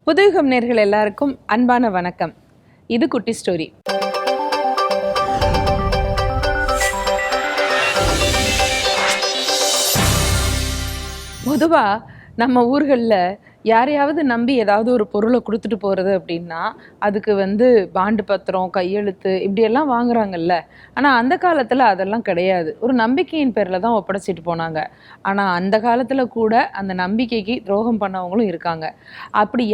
புதுயுகம் நேயர்கள் எல்லாருக்கும் அன்பான வணக்கம். இது குட்டி ஸ்டோரி. பொதுவாக நம்ம ஊர்களில் யாரையாவது நம்பி ஏதாவது ஒரு பொருளை கொடுத்துட்டு போகிறது அப்படின்னா அதுக்கு பாண்டு பத்திரம், கையெழுத்து இப்படியெல்லாம் வாங்குறாங்கல்ல. ஆனால் அந்த காலத்தில் அதெல்லாம் கிடையாது. ஒரு நம்பிக்கையின் பேரில் தான் ஒப்படைச்சிட்டு போனாங்க. ஆனால் அந்த காலத்தில் கூட அந்த நம்பிக்கைக்கு துரோகம் பண்ணவங்களும் இருக்காங்க. அப்படி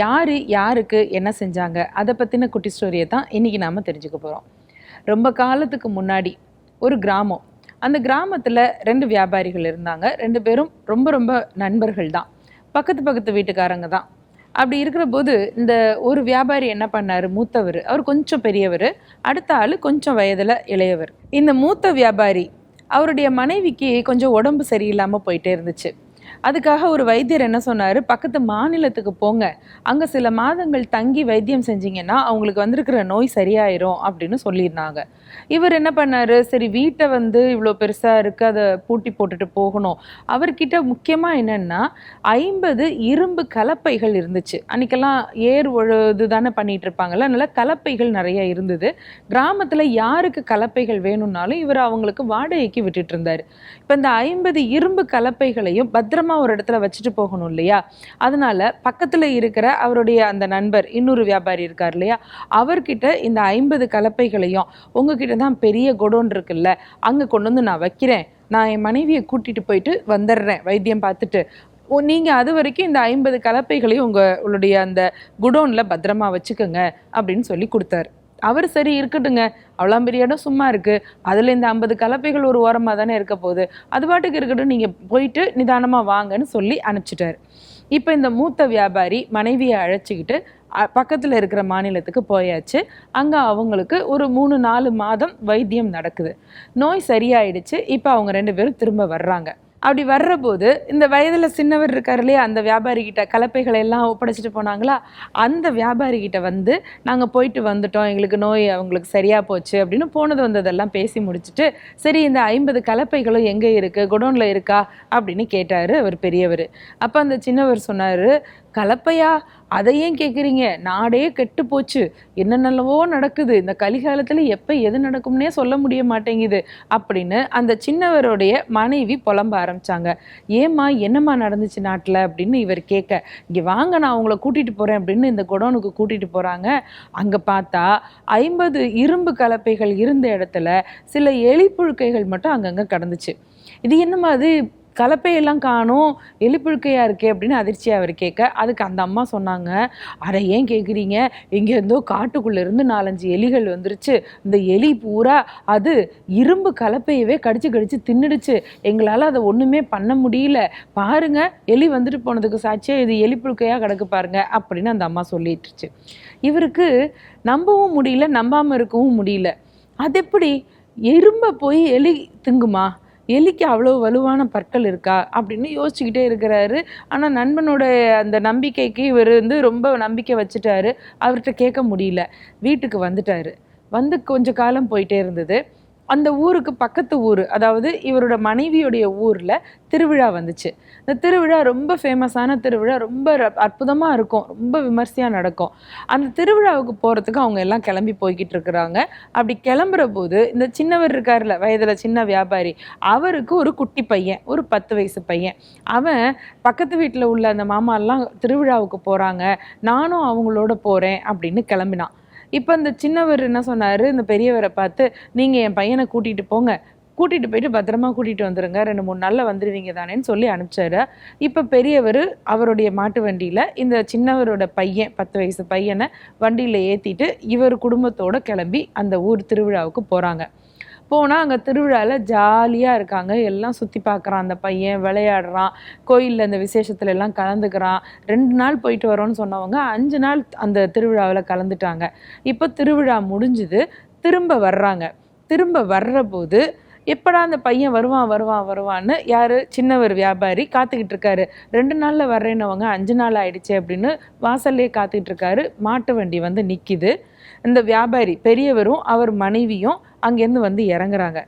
யாருக்கு என்ன செஞ்சாங்க அதை பற்றின குட்டி ஸ்டோரியை தான் இன்றைக்கி நாம் தெரிஞ்சுக்க போகிறோம். ரொம்ப காலத்துக்கு முன்னாடி ஒரு கிராமம். அந்த கிராமத்தில் 2 வியாபாரிகள் இருந்தாங்க. 2 பேரும் ரொம்ப ரொம்ப நண்பர்கள் தான், பக்கத்து வீட்டுக்காரங்க தான். அப்படி இருக்கிற போது இந்த ஒரு வியாபாரி என்ன பண்ணார், மூத்தவர், அவர் கொஞ்சம் பெரியவர், அடுத்த ஆள் கொஞ்சம் வயதில் இளையவர். இந்த மூத்த வியாபாரி அவருடைய மனைவிக்கு கொஞ்சம் உடம்பு சரியில்லாமல் போயிட்டே இருந்துச்சு. அதுக்காக ஒரு வைத்தியர் என்ன சொன்னார், பக்கத்து மாநிலத்துக்கு போங்க, அங்கே சில மாதங்கள் தங்கி வைத்தியம் செஞ்சிங்கன்னா அவங்களுக்கு வந்திருக்கிற நோய் சரியாயிரும் அப்படின்னு சொல்லியிருந்தாங்க. இவர் என்ன பண்ணார், சரி வீட்டை இவ்வளோ பெருசாக இருக்குது, அதை பூட்டி போட்டுட்டு போகணும். அவர்கிட்ட முக்கியமாக என்னென்னா 50 இரும்பு கலப்பைகள் இருந்துச்சு. அன்றைக்கெல்லாம் ஏர் உழுது தானே பண்ணிகிட்டு இருப்பாங்கல்ல, அதனால் கலப்பைகள் நிறைய இருந்தது. கிராமத்தில் யாருக்கு கலப்பைகள் வேணும்னாலும் இவர் அவங்களுக்கு வாடகைக்கு விட்டுட்டு இருந்தார். இப்போ இந்த 50 இரும்பு கலப்பைகளையும் பத்திரமா ஒரு இடத்துல வச்சுட்டு போகணும் இல்லையா. அதனால பக்கத்துல இருக்கிற அவருடைய அந்த நண்பர், இன்னொரு வியாபாரி இருக்கார் இல்லையா, அவர்கிட்ட இந்த 50 கலப்பைகளையும், உங்ககிட்ட தான் பெரிய குடோன் இருக்குல்ல, அங்க கொண்டு நான் வைக்கிறேன், நான் என் மனைவியை கூட்டிட்டு போயிட்டு வந்துடுறேன் வைத்தியம் பார்த்துட்டு, நீங்க அது வரைக்கும் இந்த 50 கலப்பைகளையும் உங்களுடைய அந்த குடோன்ல பத்திரமா வச்சுக்கோங்க அப்படின்னு சொல்லி கொடுத்தாரு. அவர் சரி இருக்கட்டுங்க, அவ்வளோ பெரிய இடம் சும்மா இருக்குது, அதில் இந்த 50 கலப்பைகள் ஒரு ஓரமாக தானே இருக்க போகுது, அது பாட்டுக்கு இருக்கட்டும், நீங்கள் போயிட்டு நிதானமாக வாங்கன்னு சொல்லி அனுப்பிச்சிட்டாரு. இப்போ இந்த மூத்த வியாபாரி மனைவியை அழைச்சிக்கிட்டு பக்கத்தில் இருக்கிற மாநிலத்துக்கு போயாச்சு. அங்கே அவங்களுக்கு ஒரு 3-4 மாதம் வைத்தியம் நடக்குது. நோய் சரியாயிடுச்சு. இப்போ அவங்க 2 பேரும் திரும்ப வர்றாங்க. அப்படி வர்ற போது இந்த வயதில் சின்னவர் இருக்கார் இல்லையா, அந்த வியாபாரிகிட்ட கலப்பைகளை எல்லாம் ஒப்படைச்சிட்டு போனாங்களா, அந்த வியாபாரிகிட்ட நாங்கள் போயிட்டு வந்துட்டோம், எங்களுக்கு நோய் அவங்களுக்கு சரியாக போச்சு அப்படின்னு போனது வந்ததெல்லாம் பேசி முடிச்சுட்டு, சரி இந்த 50 கலப்பைகளும் எங்கே இருக்குது, குடோனில் இருக்கா அப்படின்னு கேட்டார் அவர் பெரியவர். அப்போ அந்த சின்னவர் சொன்னார், கலப்பையா, அதை ஏன் கேட்குறீங்க, நாடே கெட்டு போச்சு, என்னென்னவோ நடக்குது, இந்த கலிகாலத்தில் எப்போ எது நடக்கும்னே சொல்ல முடிய மாட்டேங்குது அப்படின்னு அந்த சின்னவருடைய மனைவி புலம்ப ஆரம்பிச்சாங்க. ஏம்மா என்னம்மா நடந்துச்சு நாட்டில் அப்படின்னு இவர் கேட்க, இங்கே வாங்க நான் உங்களை கூட்டிகிட்டு போகிறேன் அப்படின்னு இந்த குடோனுக்கு கூட்டிகிட்டு போகிறாங்க. அங்கே பார்த்தா 50 இரும்பு கலப்பைகள் இருந்த இடத்துல சில எலிப்புழுக்கைகள் மட்டும் அங்கங்கே கடந்துச்சு. இது என்னம்மா அது, கலப்பையெல்லாம் காணும், எலிப்புழுக்கையாக இருக்கே அப்படின்னு அதிர்ச்சியாக அவர் கேட்க, அதுக்கு அந்த அம்மா சொன்னாங்க, அதை ஏன் கேட்குறீங்க, எங்கேருந்தோ காட்டுக்குள்ளேருந்து 4-5 எலிகள் வந்துருச்சு, இந்த எலி பூரா அது இரும்பு கலப்பையவே கடிச்சு தின்னுடுச்சு, எங்களால் அதை ஒன்றுமே பண்ண முடியல, பாருங்க எலி வந்துட்டு போனதுக்கு சாட்சியாக இது எலிப்புழுக்கையாக கிடக்கு பாருங்க அப்படின்னு அந்த அம்மா சொல்லிட்டுருச்சு. இவருக்கு நம்பவும் முடியல, நம்பாமல் இருக்கவும் முடியல. அது எப்படி எறும்பை போய் எலி திங்குமா, எலிக்கு அவ்வளோ வலுவான பற்கள் இருக்கா அப்படின்னு யோசிச்சுக்கிட்டே இருக்கிறாரு. ஆனால் நண்பனோட அந்த நம்பிக்கைக்கு இவர் ரொம்ப நம்பிக்கை வச்சுட்டாரு. அவர்கிட்ட கேட்க முடியல. வீட்டுக்கு வந்துட்டாரு. கொஞ்ச காலம் போயிட்டே இருந்தது. அந்த ஊருக்கு பக்கத்து ஊர், அதாவது இவரோட மனைவியுடைய ஊரில் திருவிழா வந்துச்சு. இந்த திருவிழா ரொம்ப ஃபேமஸான திருவிழா, ரொம்ப அற்புதமாக இருக்கும், ரொம்ப விமர்சையாக நடக்கும். அந்த திருவிழாவுக்கு போகிறதுக்கு அவங்க எல்லாம் கிளம்பி போய்கிட்டு இருக்கிறாங்க. அப்படி கிளம்புற போது இந்த சின்னவர் இருக்கார்ல, வயதில் சின்ன வியாபாரி, அவருக்கு ஒரு குட்டி பையன், ஒரு 10 வயசு பையன். அவன் பக்கத்து வீட்டில் உள்ள அந்த மாமாலாம் திருவிழாவுக்கு போகிறாங்க, நானும் அவங்களோட போகிறேன் அப்படின்னு கிளம்பினான். இப்போ இந்த சின்னவர் என்ன சொன்னார், இந்த பெரியவரை பார்த்து, நீங்கள் என் பையனை கூட்டிகிட்டு போங்க, கூட்டிகிட்டு போயிட்டு பத்திரமா கூட்டிகிட்டு வந்துடுங்க, 2-3 நாளில் வந்துடுவீங்க தானேன்னு சொல்லி அனுப்பிச்சாரு. இப்போ பெரியவர் அவருடைய மாட்டு வண்டியில் இந்த சின்னவரோட பையன், 10 வயசு பையனை வண்டியில் ஏற்றிட்டு இவர் குடும்பத்தோடு கிளம்பி அந்த ஊர் திருவிழாவுக்கு போகிறாங்க. போனால் அங்கே திருவிழாவில் ஜாலியாக இருக்காங்க, எல்லாம் சுற்றி பார்க்குறான் அந்த பையன், விளையாடுறான், கோயிலில் அந்த விசேஷத்துல எல்லாம் கலந்துக்கிறான். 2 நாள் போயிட்டு வரோன்னு சொன்னவங்க 5 நாள் அந்த திருவிழாவில் கலந்துட்டாங்க. இப்போ திருவிழா முடிஞ்சுது, திரும்ப வர்றாங்க. திரும்ப வர்ற போது எப்படா அந்த பையன் வருவான்னு யார், சின்னவர் வியாபாரி காத்துக்கிட்டு இருக்காரு. 2 நாளில் வர்றேன்னவங்க 5 நாள் ஆயிடுச்சு அப்படின்னு வாசல்லே காத்துக்கிட்டு இருக்காரு. மாட்டு வண்டி நிற்கிது. இந்த வியாபாரி பெரியவரும் அவர் மனைவியும் அங்கேருந்து இறங்குறாங்க.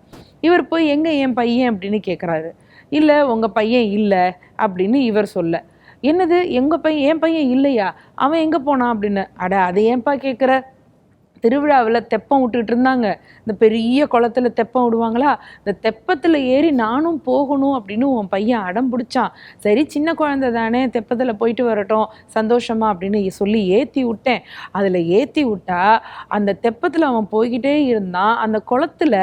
இவர் போய் எங்கே என் பையன் அப்படின்னு கேட்குறாரு. இல்லை உங்கள் பையன் இல்லை அப்படின்னு இவர் சொல்ல, என்னது எங்கள் பையன், என் பையன் இல்லையா, அவன் எங்கே போனான் அப்படின்னு. அட அதை ஏன்பா கேட்குற, திருவிழாவில் தெப்பம் விட்டுட்டு இருந்தாங்க. இந்த பெரிய குளத்துல தெப்பம் விடுவாங்களா, இந்த தெப்பத்தில் ஏறி நானும் போகணும் அப்படின்னு உன் பையன் அடம் பிடிச்சான். சரி சின்ன குழந்தை தானே, தெப்பத்தில் போயிட்டு வரட்டும் சந்தோஷமா அப்படின்னு சொல்லி ஏற்றி விட்டேன். அதில் ஏற்றி விட்டா அந்த தெப்பத்தில் அவன் போய்கிட்டே இருந்தான். அந்த குளத்துல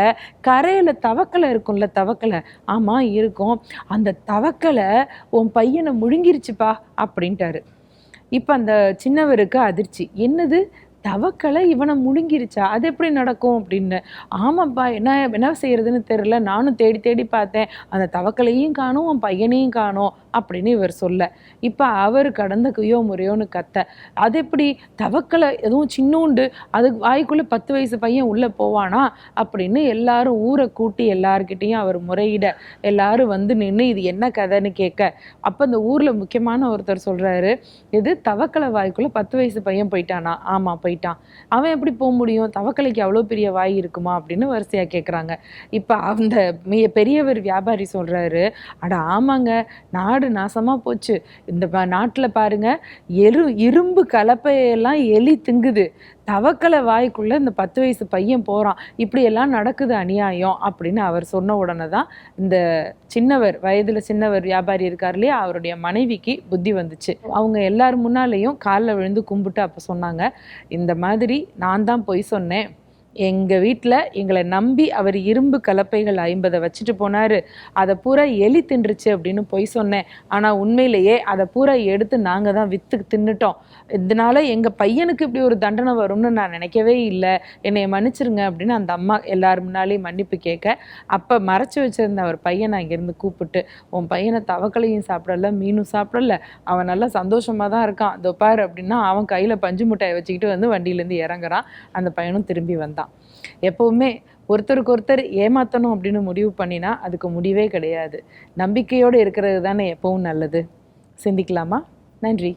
கரையில் தவக்கலை இருக்கும்ல, தவக்கலை, ஆமாம் இருக்கும், அந்த தவக்கலை உன் பையனை முழுங்கிருச்சுப்பா அப்படின்ட்டாரு. இப்போ அந்த சின்னவருக்கு அதிர்ச்சி, என்னது தவக்கலை இவனை முழுங்கிருச்சா, அது எப்படி நடக்கும் அப்படின்னு. ஆமாப்பா, என்ன செய்யறதுன்னு தெரியல, நானும் தேடி தேடி பார்த்தேன், அந்த தவக்கலையும் காணும் உன் பையனையும் காணும் அப்படின்னு இவர் சொல்ல. இப்போ அவர் கடந்த கையோ முறையோன்னு கத்த, அது எப்படி தவக்கலை எதுவும் சின்னூண்டு, அது வாய்க்குள்ளே 10 வயசு பையன் உள்ளே போவானா அப்படின்னு எல்லாரும் ஊரை கூட்டி எல்லாருக்கிட்டையும் அவர் முறையிட, எல்லாரும் வந்து நின்று இது என்ன கதைன்னு கேட்க, அப்போ அந்த ஊரில் முக்கியமான ஒருத்தர் சொல்கிறாரு, இது தவக்கலை வாய்க்குள்ளே 10 வயசு பையன் போயிட்டானா, ஆமாம் போயிட்டான், அவன் எப்படி போக முடியும், தவக்கலைக்கு அவ்வளோ பெரிய வாய் இருக்குமா அப்படின்னு வரிசையாக கேட்குறாங்க. இப்போ அந்த பெரியவர் வியாபாரி சொல்கிறாரு, அட ஆமாங்க, நாடு நாசமாக போச்சு, இந்த நாட்டில் பாருங்க இரும்பு கலப்பையெல்லாம் எலி திங்குது, தவக்கலை வாய்க்குள்ளே இந்த 10 வயசு பையன் போகிறான், இப்படியெல்லாம் நடக்குது அநியாயம் அப்படின்னு அவர் சொன்ன உடனே தான் இந்த சின்னவர், வயதில் சின்னவர் வியாபாரி இருக்கார் இல்லையா, அவருடைய மனைவிக்கு புத்தி வந்துச்சு. அவங்க எல்லார் முன்னாலேயும் காலில் விழுந்து கும்பிட்டு அப்போ சொன்னாங்க, இந்த மாதிரி நான் தான் பொய் சொன்னேன், எங்கள் வீட்டில் எங்களை நம்பி அவர் இரும்பு கலப்பைகள் 50 வச்சுட்டு போனார், அதை பூரா எலி தின்றுச்சு அப்படின்னு பொய் சொன்னேன், ஆனால் உண்மையிலேயே அதை பூரா எடுத்து நாங்கள் தான் விற்று தின்னுட்டோம், இதனால எங்கள் பையனுக்கு இப்படி ஒரு தண்டனை வரும்னு நான் நினைக்கவே இல்லை, என்னை மன்னிச்சிருங்க அப்படின்னு அந்த அம்மா எல்லார் முன்னாலேயும் மன்னிப்பு கேட்க, அப்போ மறைச்சி வச்சுருந்த அவர் பையனை அங்கேருந்து கூப்பிட்டு, உன் பையனை தவக்கலையும் சாப்பிடல மீனும் சாப்பிடல, அவன் நல்லா சந்தோஷமாக தான் இருக்கான், இதோ பாரு அப்படின்னா அவன் கையில் பஞ்சு மிட்டாயை வச்சுக்கிட்டு வந்து வண்டியிலேருந்து இறங்குறான். அந்த பையனும் திரும்பி வந்தான். எப்பவுமே ஒருத்தருக்கு ஒருத்தர் ஏமாத்தணும் அப்படின்னு முடிவு பண்ணினா அதுக்கு முடிவே கிடையாது. நம்பிக்கையோடு இருக்கிறது தானே எப்பவும் நல்லது. சிந்திக்கலாமா? நன்றி.